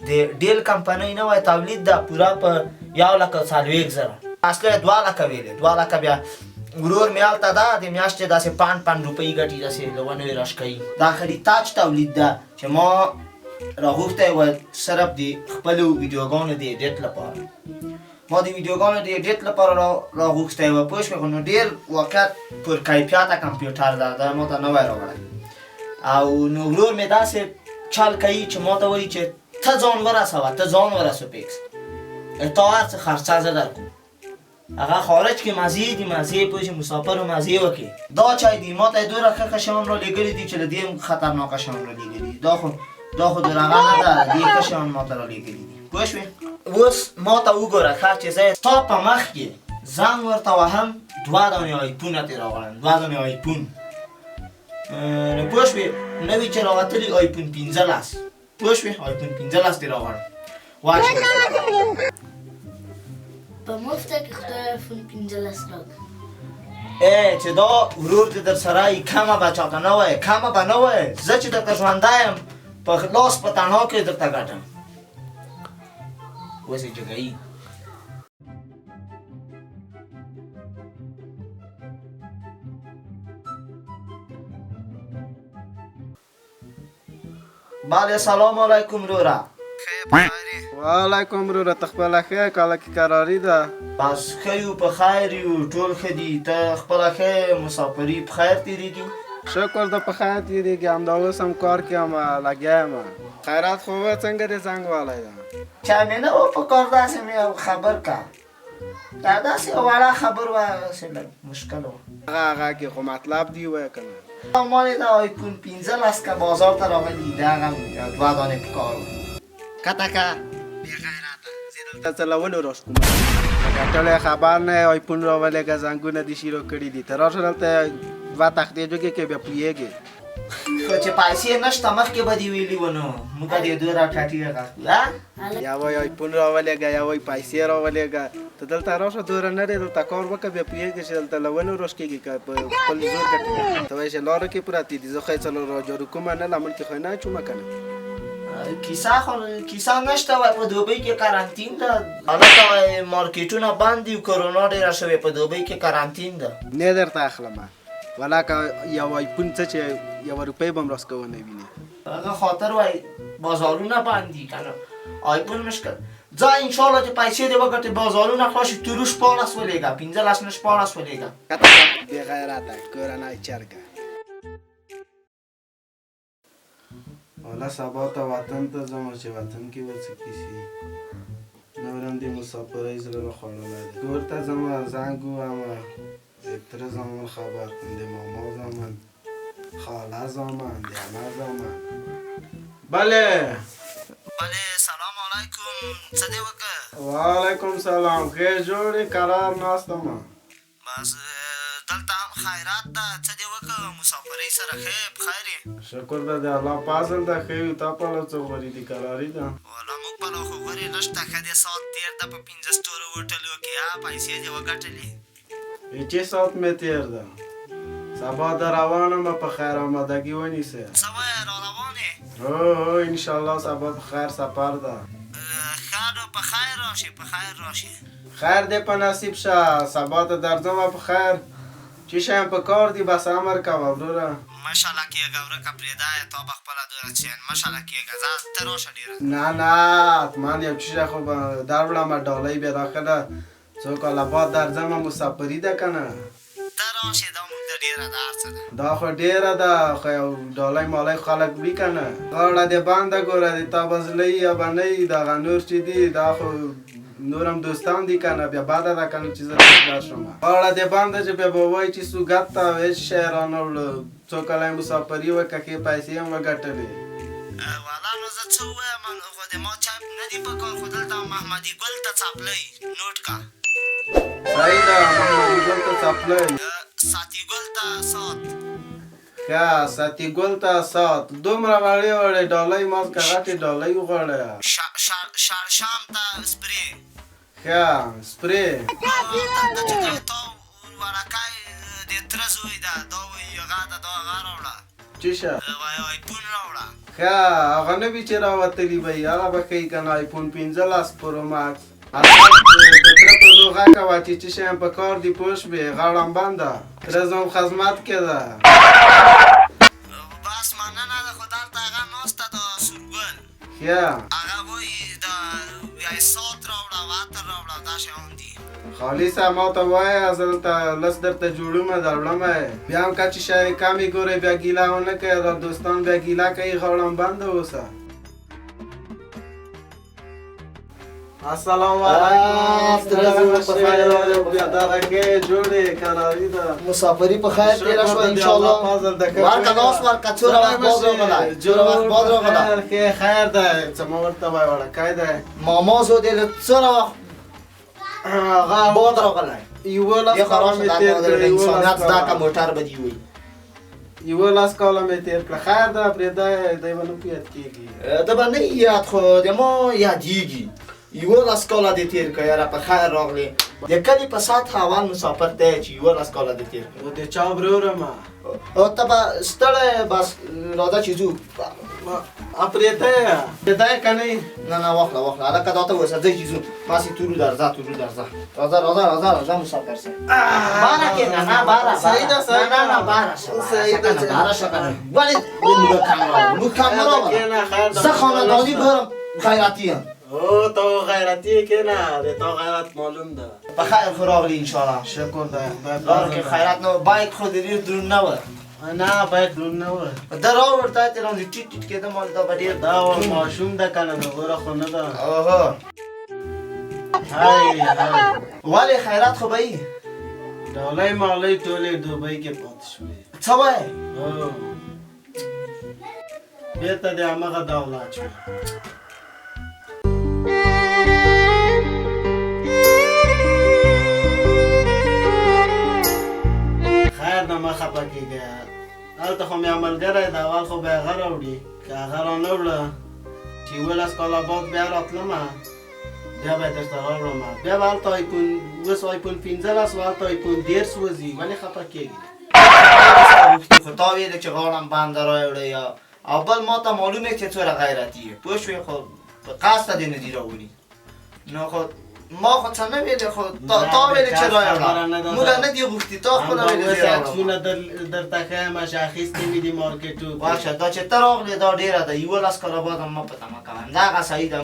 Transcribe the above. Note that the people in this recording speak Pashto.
د ډیل کمپنۍ نه وای تولید ده پوره په 1,40,000 اصله 2 لکه ویلې 2 لکه بیا ورور مې هلته ده د میاشتې داسې 5 روپۍ ګټي داسې له ونو یې راشکوي دا خریتاج تولید ده چې ما راغوښتی وه صرف د خپلو ویډیوګانو د ایډیټ لپاره ما د ویډیوګانو د ایډیټ لپاره راغوښتی وه پوه شوې خو نو ډېر واقعیت پر کیفیته کمپیوټر ده دا ما ته نوی راوړی او نو ورور مې داسې چل کوي چې ما ته وایي چې ته ځان ورسوه ته ځان ورسوه پیکس تا هر څه خرچه زه درکوم هغه خارج کې مزې دي مزې پوه شې مسافر و مزې وکړي دا چای دي ما ته یې دومره ښه ښه شیان رالیږلي دي چې له دې هم خطرناکه شیان رالیږلي دي دا خو د هغه نه ده دې ښه شیان ما ته رالیږلي دي پوه شوې اوس ما ته وګوره ښه چې زه ستا په مخ کې زنګ ورته وهم 2 دانې آیفونه ترې راغلم 2 دانې آیفون نو پوه شوې نوي چې راوتلي آیفون 15 پوه شوې آیفون 15 ترې راغلم واچوه په مفته کې خدای آیفون 15 راکړ چې دا ورور دې در سره یې کمه به چاته نه وایې کمه به نه وایې زه چې درته ژوندی یم په لاس په تنها کې درته ګټم اوس یې جګوي بله سلام علیکم وروره وعلیکم وروره ته خپله ښه کاله کې قراري ده بس ښه یو په خیر یو ټول ښه دي ته خپله ښه مسافري په خیر تېرېږي شکر ده په خیر تېرېږي همدا اوس هم کار کې یم لګیا یم خیرات خو وه څنګه دې زنګ والی ده چا مې نه و په کار داسې مې یو خبر که دا داسې یو وړه خبر وه داسې لږ مشکل وه هغه کې خو مطلب دی وایه که نه ما د آیفون 15 که بازار ته راغلي د هغه 2 دانې په کار وه کته که بېغیرته زه دلته څلولو راشکوم ګټلی خبر نه آیفون راولېږه زنګونه دې شروع کړي دي ته راشه دلته 2 تختې جوګې کې بیا پوهېږې خو چې پیسې نشته مخکې به دې ویلي و نو موږ دې دوی راټاټي غاښو یا وایي آیفون راولېږه یا وایي پیسې راولېږه ته دلته راشه دوره نه دی دلته کار وکړه بیا پوهېږې چې دلته له ونو راشکېږي که په خپل زور ګټې ته وایې چې لاره کې پراتې دي زه خو یې څلور راجارو کومه نه لمن کې خو یې نه اچومه که نه کیسه نشته وای په دوبۍ کې قرنطین ده هلته مارکیټونه بند دي کرونا ډېره شوې په دوبۍ کې قرنطین ده نه درته اخلمه ولاکه یو آیفون څه چې 1 روپۍ به هم راسکونه وینې هغه خاطر وای بازارونه بند دي که نه آیفون مشکل ځه انشاءالله چې پیسې دې وګټې بازارونه خلاص شي تورو 16 ولېږه 15 نه 16 ولېږه بېغیرته کورنۍ چرګه حالا سبا ته وطن ته ځم چې وطن کې به څه کیسي نورم دې مسافرۍ زړه راخوړلی دی کور ته ځم زنګ ووهم د تره زامن خبر کړم د ماما زامن خاله زامن د عمه زامن بله سلام علیکم څه دې وکړه وعلیکم سلام ښې جوړې قرار ناستم بس دلته هم خیرات ده څه دې وکړه مسافرۍ سره ښه په خیر یې شکر ده د الله فضل ده ښه یو تا پلو څه غوري دي قراري ده والا موږ پلو خو غورې نشته ښه دې ساعت تېر ده په 15 ستورو هوټلو کې پیسې دې وګټلې چې ساعت مې تېر ده سبا د روانم په خیر آمدګي ونیسه څه وایې را روان یې هو انشاءالله سبا په خیر سفر ده ښه نو په خیر راشې په خیر راشې خیر دې په نصیب شه سبا ته درځم په خیر چې شی په کار دي بس امر کوه وروره مشاله کېږه ورکه پرېږده تا به خپله دوره چین مشاله کېږه ځه ته راشه ډېره نه نه حتما یو شی خو به در وړم ډالۍ بیا داخله څو کاله بعد درځم مسافري ده که نه ته راشې دا موږ ته ډېره ده هر څه ده دا خو ډېره ده خو یو ډالۍ مالۍ خلک وي که نه غاړه دې بنده ګوره د تا بزلۍ یا به نه وي دغه نور چې دي دا خو نور هم دوستان دي که نه بیا بده ده که نه چې زه درشم غاړه دې بنده چې بیا به وایي چې سوګت ته هېڅ شی رانه وړه څو کاله یې مسافري وکړه ښې پیسې هم وګټلې والا نو زه څه ووایم خو د ما چاپ نه دي په کار خو دلته محمدي ګل ته څپلۍ نوټ کا صحیح ده محمدي ګل ته څپلۍ ساتي ګل ته سات ښه ساتي ګل ته سات دومره وړې وړې ډالۍ ما که غټې ډالۍ وغواړی شړشام ته سپرې ښه سپرې دلته چې کوې تا وړکی د تره زوی ده دا وایي هغه ده دا هغه راوړه چې شه وایي آیفون راوړه ښه هغه نه وي چې راوتلي به وي هغه به ښایي که نه آیفون 15 پرو ماکس د تره په زو غږ کوه چې څه شی هم په کار دي پوه شوې غاړه هم بنده تره زوم خدمت کې ده بس مننه ده خو دلته هغه ناسته ده سورګل ښه هغه وایي دا یو ساعت راوړه او عطر راوړه دا شیان دي خالصه ما ته وایه زه دلته لس درته جوړومه دا وړمه بیا هم که چې شی کمې ګورې بیا ګیله ونه کوې دا دوستان بیا ګیله کوي غاړه هم بنده اوسه السلام علیکم بیا دغه کې جوړې کراري ده مسافری په خیر تیره شوه انشاءالله ورکه ناس ورکه څوره وخت بعد راغله څوره وخت بعد راغله خیر ده څه ما ورته وایي وړکی ده ماما زو دې له څوره وخت بعد راغلی 11 کاله مې تېر کړی انسانیت زده که موټر به دي وایي 11 کاله مې تېر کړه خیر ده پرېږده دی به نه په یاد کېږي ده به نه یاد خو د ما یادېږي 11 کاله دې تېر کړه یاره په خیر راغلې د کلي په سطح اول مسافر دی چې 11 کاله دې تېر کړه د چا ورور ما او ته به ستړی بس راځه چې ځو پرېږده یې پرېږده یې که نه نه نه واخله واخله هلکه دا ته وسه ځئ چې ځو ماسې تورو درځه راځه مسافر صاحب باره کښېنه نه باره صحیح ده صحیح ده نه باره صحیح ده باره شه کنه ولې موږ کم راغلو موږ کم نه راغلو زه خانداني ګورم خیراتي یم او تو غیرتی یې که نه د تا غیرت معلوم ده په خیر خو راغلي انشاءالله شکر ده لار کې خیرات نه بایک خو د ډېر دروند نه وه نه باید دروند نه وه ده راوړ تا تې راوړي ټیټ ټیټ کېده مال دا به ډېر دا ماشوم ده که نه د غوره خو نه ده اوهو هی ولې خیرات خو به یي ډالۍ مالۍ ټولې دوبۍ کې پاتې شوې څه وایې بېرته د همغه دولت شوې خیر نه مه خفه کېږه هلته خو مې ملګری د اول خو به یې هغه راوړي که هغه رانه وړه چې 11 کاله بعد بیا راتلمه بیا به یې درته راوړمه بیا به هلته اوس آیفون 15 و هلته آیفون 10 وځي ولې خفه کېږي خو تا ویلې چې غاړم بنده راوړې یا او بل ما ته معلومه چې څومره غیرتي یې پوه شوې خو په قصده دې نه دي راوړي نو خو ما خو څه نه ویلې خو تا ویلې چې راوړه موږ نه دي غوښتي تا خپله ویلې چې راوړه عکسونه درته ښیم چې اخیستي مې دي مارکېټو واشه دا چې ته راغلې دا ډېره ده 11 کاله بعد هم مه په تمه کوه همدغه صحیح ده